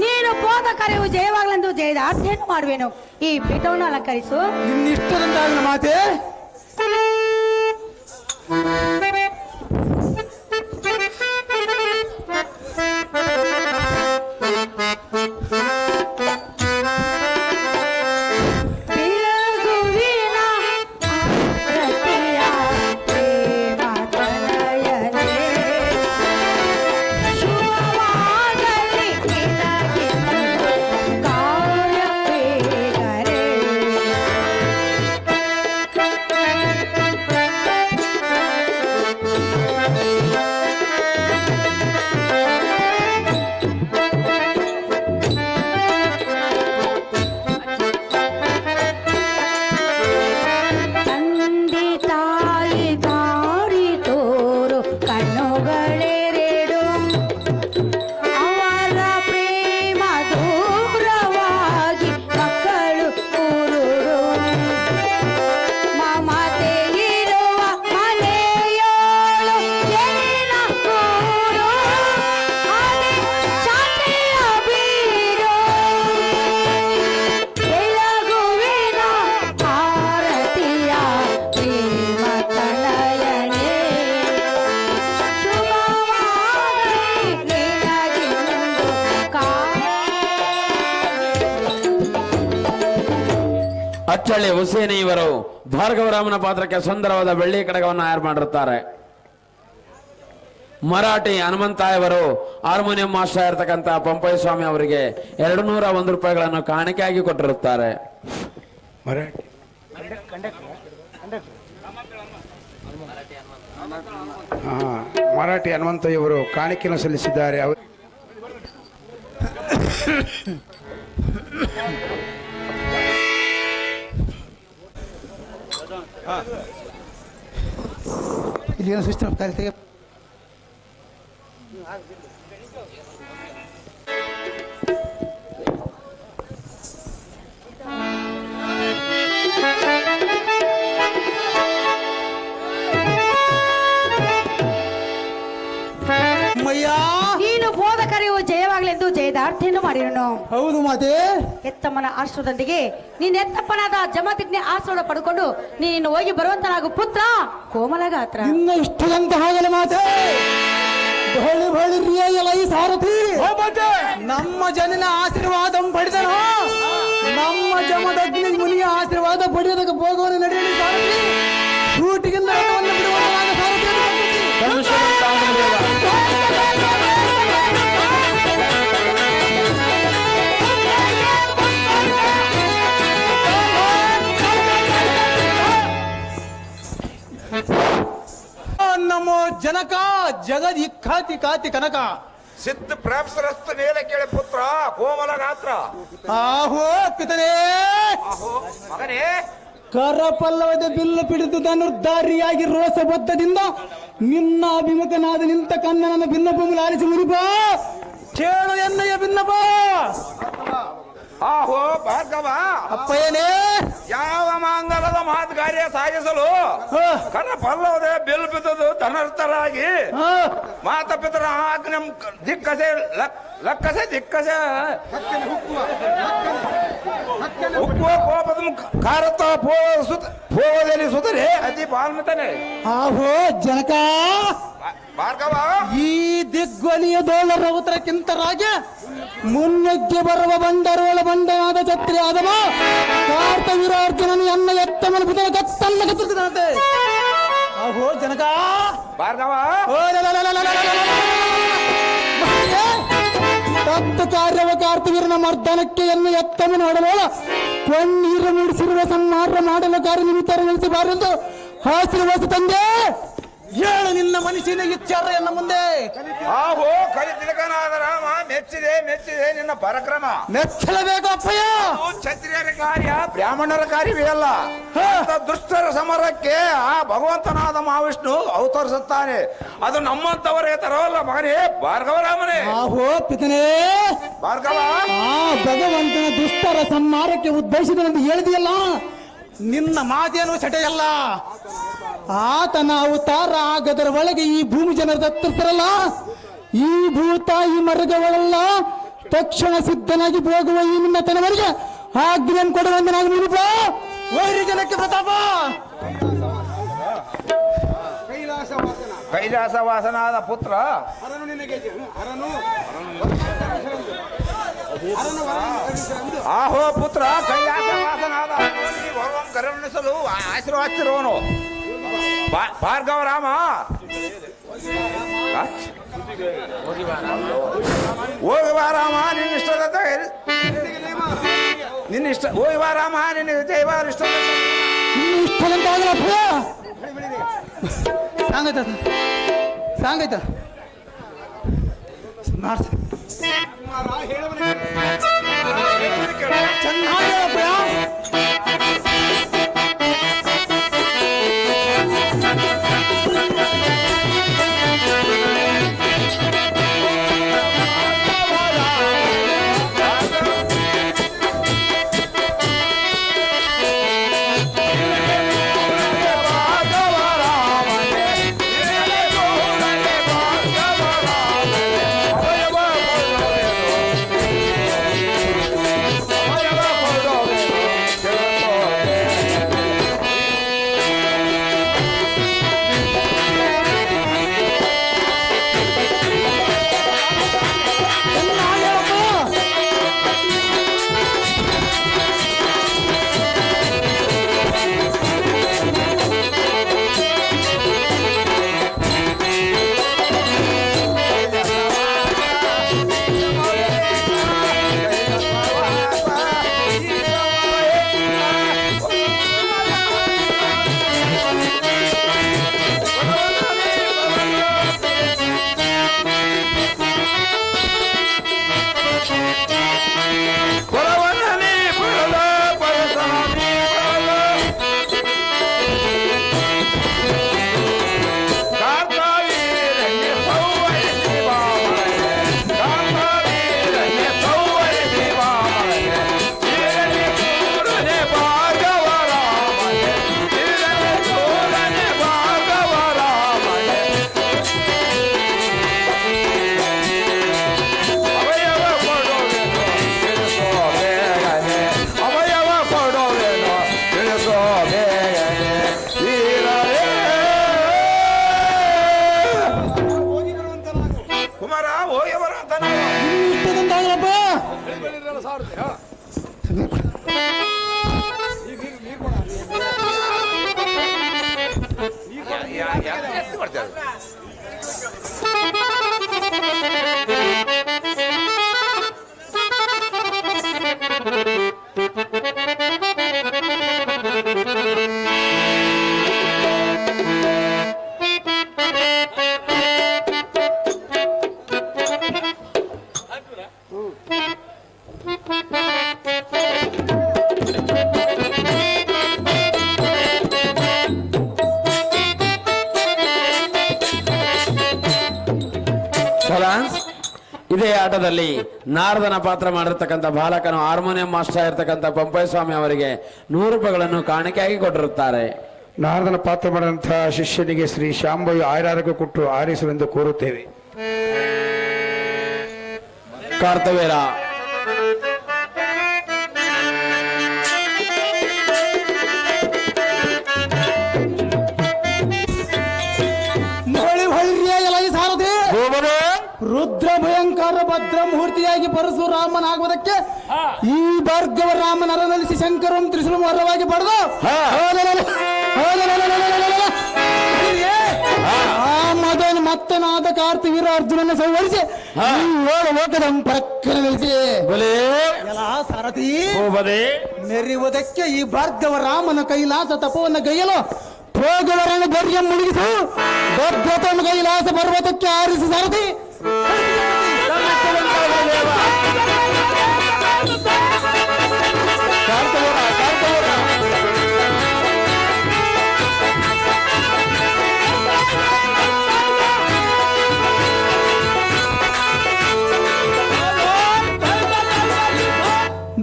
ನೀನು ಹೋದ ಕಾರ್ಯವು ಜಯವಾಗಲೆಂದು ಜಯದ ಅರ್ಥೆಯನ್ನು ಮಾಡುವೆನು. ಈ ಪೀಠವನ್ನು ಅಲಂಕರಿಸು. ನಿನ್ನಿಷ್ಟದಂತಾಗಲ ಮಾತೆ. ಅಚ್ಚಳ್ಳಿ ಹುಸೇನಿ ಇವರು ಭಾರ್ಗವರಾಮನ ಪಾತ್ರಕ್ಕೆ ಸುಂದರವಾದ ಬೆಳ್ಳಿ ಕಡಗವನ್ನು ತಯಾರು ಮಾಡಿರುತ್ತಾರೆ. ಮರಾಠಿ ಹನುಮಂತ ಇವರು ಹಾರ್ಮೋನಿಯಂ ಮಾಸ್ಟರ್ ಆಗಿರ್ತಕ್ಕಂಥ ಪಂಪಯ್ಯ ಸ್ವಾಮಿ ಅವರಿಗೆ 201 ರೂಪಾಯಿಗಳನ್ನು ಕಾಣಿಕೆಯಾಗಿ ಕೊಟ್ಟಿರುತ್ತಾರೆ. ಮರಾಠಿ ಹನುಮಂತ ಇವರು ಕಾಣಿಕೆಯನ್ನು ಸಲ್ಲಿಸಿದ್ದಾರೆ. ಇಲ್ಲೇನು ಸಿಸ್ಟಮ್ ತೆಗೆ. ಮಯ್ಯ, ನೀನು ಹೋದ ಕಾರ್ಯವು ಜಯವಾಗಲೆಂದು ಜಯದಾರ್ಥಿಯನ್ನು ಮಾಡಿರೋನು. ಹೌದು ಮಾತೆ. ಎತ್ತಮ್ಮನ ಆಶ್ರದೊಂದಿಗೆ ನೀನ್ ಎತ್ತಪ್ಪನಾದ ಜಮತಿಜ್ಞೆ ಆಶ್ರಯ ಪಡ್ಕೊಂಡು ನೀನು ಹೋಗಿ ಬರುವಂತನಾಗು ಪುತ್ರ ಕೋಮಲಗಾತ್ರ. ಇನ್ನ ಇಷ್ಟದಂತ ಹಾಗಲ್ಲ ಮಾತೆ. ಬಹಳಿ ಬಹಳಿ ರಿಯಲ ಈ ಸಾರಥಿ ನಮ್ಮ ಜನನ ಆಶೀರ್ವಾದ ಪಡೆದನು. ನಮ್ಮ ಜಮದಗ್ನಿ ಮುನಿಯ ಆಶೀರ್ವಾದ ಪಡೆಯೋದಕ್ಕೆ ಹೋಗೋನು ನಡೆಯಲಿ ಸಾರಥಿ. ಶೂಟಿಗಿಂದ ಬಿಡುವಾಗ ಸಾರಥಿ ನಮೋ ಜನಕ ಜಗದ್ ಇಖ್ಯಾತಿ ಕಾತಿ ಕನಕ ಸಿದ್ಧ ಪ್ರಾಪ್ಸರಸ್ತ ನೇಲ ಕೇಳಿ ಪುತ್ರ ಕೋಮಲ ಗಾತ್ರ. ಆಹೋ ಪಿತನೇ, ಆಹೋ ಮಗನೇ, ಕರಪಲ್ಲವದ ಬಿಲ್ಲು ಪಿಡಿದು ಧನುರ್ಧಾರಿಯಾಗಿ ರೋಸಬದ್ಧದಿಂದ ನಿನ್ನ ಅಭಿಮುಖನಾದ ನಿಂತ ಕನ್ನನನ ಭಿನ್ನಪಮುಲ ಆರಿಸಿ ಮುರಿಬ ಕೇಳು ಎನ್ನಯ್ಯ ಭಿನ್ನಪ. ಆಹೋ ಭಾರ್ಗವ, ಅಪ್ಪಯ್ಯನೇ, ಯಾವ ಮಾಂಗಲದ ಮಾತು ಕಾರ್ಯ ಸಾಗಿಸಲು ಕರ ಪಲ್ಲವದೆ ಬಿಲ್ ಬಿದ್ದದು ಧನರ್ಥರಾಗಿ ಮಾತಪಿತರ ಆಜ್ಞೆ ದಿಕ್ಕಸೆ ಲಕ್ಕಸೆ ದಿಕ್ಕಸೆ ಉಕ್ಕುವ ಕೋಪದ ಕಾರತ ಪೋವದಲ್ಲಿ ಸುತರೆ ಅತಿ ಬಾಲ್ಮಿತನೆ. ಆಹೋ ಜನಕ, ಭಾರ್ಗವ, ಈ ದಿಗ್ವಲಿಯ ದೋಳರ ಉತ್ತರಕ್ಕಿಂತರಾಗಿ ಮುನ್ನುಗ್ಗಿ ಬರುವ ಬಂಡರೋಳ ಬಂಡನಾದ ಛತ್ರಿ ಆದವ ಕಾರ್ತವೀರಾರ್ಜುನನು ಎನ್ನ ಎತ್ತಮನ ಬುಧನ ಕತ್ತನ್ನ ಕತ್ತರಿಸಿದಂತೆ. ಆಹೋ ಜನಕ, ಭಾರ್ಗವ, ತತ್ತು ಕಾರ್ಯವ ಕಾರ್ತವೀರನ ಮರ್ದನಕ್ಕೆ ಎನ್ನ ಎತ್ತಮನ ಹೊಡಲೋಳ ಕಣ್ಣೀರು ಮೂಡಿಸಿರುವ ಸಂಹಾರ ಮಾಡಲು ಕಾರ್ಯ ನಿಮಿತ್ತ ನಡೆಸಬಾರದು ಆಶೀರ್ವಾದ ತಂದೆ. ಹೇಳು ನಿನ್ನ ಮನಸ್ಸಿನ ವಿಚಾರ ಎನ್ನ ಮುಂದೆ. ಆಹೋ ಕಲಿತಿಲಕನಾದ ರಾಮ ಮೆಚ್ಚಿದೆ ಮೆಚ್ಚಿದೆ ನಿನ್ನ ಪರಾಕ್ರಮ. ಮೆಚ್ಚಲೇಬೇಕು ಅಪ್ಪಯ್ಯ. ಅದು ಕ್ಷತ್ರಿಯರ ಕಾರ್ಯ ಬ್ರಾಹ್ಮಣರ ಕಾರ್ಯವೇ ಅಲ್ಲ. ಅಂತ ದುಷ್ಟರ ಸಮರಕ್ಕೆ ಆ ಭಗವಂತನಾದ ಮಹಾವಿಷ್ಣು ಅವತರಿಸುತ್ತಾನೆ. ಅದು ನಮ್ಮಂತವರೇ ತರೋಲ್ಲ ಮಗನೇ ಭಾರ್ಗವರಾಮನೇ. ಆಹೋ ಪಿತನೇ, ಭಾರ್ಗವ ಆ ಭಗವಂತನ ದುಷ್ಟರ ಸಂಹಾರಕ್ಕೆ ಉದ್ದೇಶಿತನೆಂದು ಹೇಳಿದೆಯಲ್ಲ, ನಿನ್ನ ಮಾತೇನು ಸೆಟೆಯಲ್ಲ. ಆತನ ಅವತಾರ ಆಗದರ ಒಳಗೆ ಈ ಭೂಮಿ ಜನರ ದತ್ತರಲ್ಲ, ಈ ಭೂತಾಯಿ ಮರ್ಗಗಳೆಲ್ಲ ತಕ್ಷಣ ಸಿದ್ಧನಾಗಿ ಹೋಗುವ ಈ ನಿನ್ನ ತನವರಿಗೆ ಆಜ್ಞೆಯನ್ನು ಕೊಡುವಂತೆ ನಾನು ನಿರೂಪ ವೈರಿ ಜನಕ್ಕೆ ಪ್ರತಾಪ. ಕೈಲಾಸವಾಸನಾದ ಪುತ್ರ ಆಹೋ ಪುತ್ರ ಕೈಲಾಸವಾಸನಾದ ಭಗವಂತ ಕರುಣಿಸಲು ಆಶೀರ್ವಾದಿಸಿರುವನು ಭಾರ್ಗವ ರಾಮ. ಹೋಗಿ ಬಾ ರಾಮ ನಿನ್ನ ಇಷ್ಟದ ನಿನ್ನ ಇಷ್ಟ ಹೋಗಿ ಬಾ ರಾಮ ನಿನ್ನ ಜೈವಾರ ಇಷ್ಟ ಇಷ್ಟದಂತಾಗಲಪ್ಪ. ಸಾಂಗೈತ ಸಾಂಗೈತ ಚೆನ್ನಾಗಿ ಇದೇ ಆಟದಲ್ಲಿ ನಾರದನ ಪಾತ್ರ ಮಾಡಿರ್ತಕ್ಕಂಥ ಬಾಲಕನು ಹಾರ್ಮೋನಿಯಂ ಮಾಸ್ಟರ್ ಆಗಿರ್ತಕ್ಕಂಥ ಪಂಪಯ್ಯ ಸ್ವಾಮಿ ಅವರಿಗೆ 100 ರೂಪಾಯಿಗಳನ್ನು ಕಾಣಿಕೆಯಾಗಿ ಕೊಟ್ಟಿರುತ್ತಾರೆ. ನಾರದನ ಪಾತ್ರ ಮಾಡಿದಂತಹ ಶಿಷ್ಯನಿಗೆ ಶ್ರೀ ಶಾಂಭವಿ ಆಯುರಾರೋಗ್ಯ ಕೊಟ್ಟು ಆರಿಸುವೆಂದು ಕೋರುತ್ತೇವೆ. ಕಾರ್ತವೀರ ರುದ್ರ ಭಯಂಕರ ಭದ್ರ ಮುಹೂರ್ತಿಯಾಗಿ ಪರಶುರಾಮನಾಗುವುದಕ್ಕೆ ಈ ಭಾರ್ಗವ ರಾಮನ ಅರನಲಿಸಿ ಶಂಕರಂ ತ್ರಿಶೂಲ ವರವಾಗಿ ಪಡೆದು ಆ ಮದನ ಮತ್ತನಾದ ಕಾರ್ತಿವೀರ ಅರ್ಜುನನ ಸಂವರಿಸಿ 7 ಲೋಕದ ಪ್ರಕ್ಕನ ನಿಲ್ಲಿಸಿ ಸಾರಥಿ ಮೆರೆಯುವುದಕ್ಕೆ ಈ ಭಾರ್ಗವ ರಾಮನ ಕೈಲಾಸ ತಪವನ್ನು ಗೈಯಲು ಹೋಗುವರನ್ನು ಧೈರ್ಯ ಮುಳುಗಿಸು ಭದ್ರತಮ ಕೈಲಾಸ ಪರ್ವತಕ್ಕೆ ಆರಿಸಿ ಸಾರಥಿ.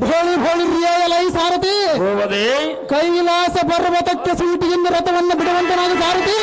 ಭೋಳಿ ಭೋಳಿ ರಿಯಾಯಲೈ ಸಾರಥಿ. ಹೋಗದೆ ಕೈಲಾಸ ಪರ್ವತಕ್ಕೆ ಸೂಟಿಯಿಂದ ರಥವನ್ನು ಬಿಡುವಂತನಾದ ಸಾರಥಿ.